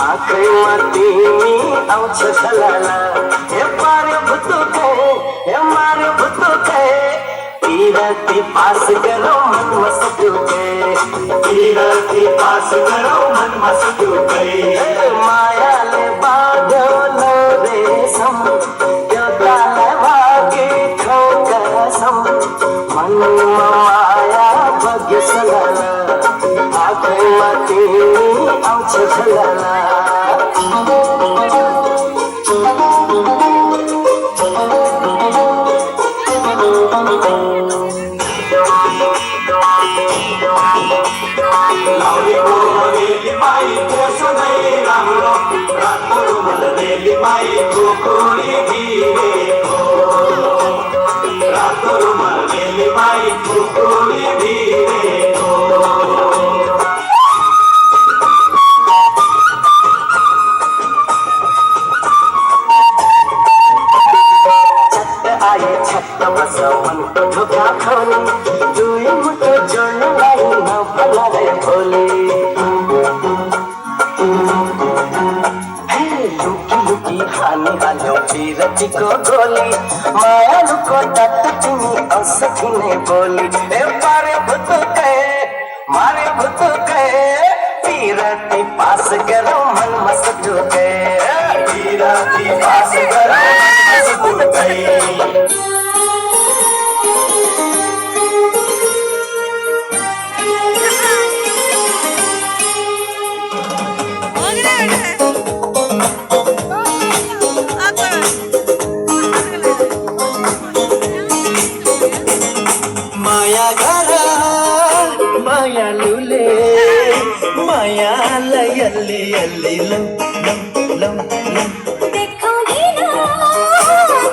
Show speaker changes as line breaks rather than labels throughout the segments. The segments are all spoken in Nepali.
आँखैमा तिमी आउँछ छलाला हे पार्यो भुतुके हे मार्यो भुतुके पिरती पास गरौँ मनमा सटुके पिरती पास गरौँ मनमा सटुके मायाले बाँध्यो न रेशम एउटालाई भागी ठोकसम मनमा माया बग्यो सलाला आँखैमा तिमी आउँछ छलाला मनको ढोका खोली दुई मुटो जोड्नलाई नबोलाए भोलि लुकी लुकी हानी हाल्यो पिरतीको गोली मायालुको टट्ट तिमी औषधि नै बोली ए पार्यो भुतुके मार्यो भुतुके पिरती पास गरौँ मनमा सटुके पिरती पास गरौँ मनमा सटुके माया गर माया लुले मायालाई अल्ली अल्ली लौ लौ लौ लौ
देखाउँदिन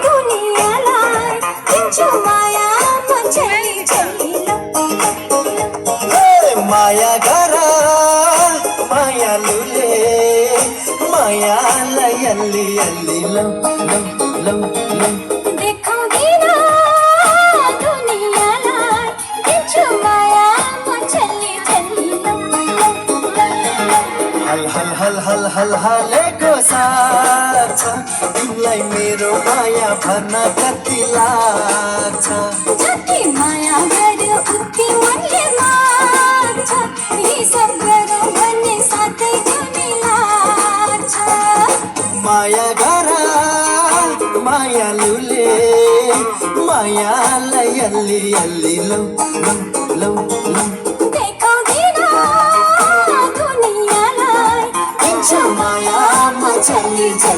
दुनियाँलाई दिन्छु मायामा झली झली
माया गर माया लुले मायालाई अल्ली अल्ली लौ लौ लौ लौ
देखाउँदिन दुनियाँलाई दिन्छु मायामा झली झली
हल हल हल हल हल हलेको साथ छ तिमीलाई मेरो माया भर्न कति लाग्छ
जति माया गर्यो उति मनले माग्छ हिसाब गरौँ भन्ने साथै जुनी लाग्छ
माया गर माया लुले मायालाई अल्ली अल्ली लौ लौ लौ लौ
देखाउँदिन दुनियाँलाई दिन्छु मायामा झली झली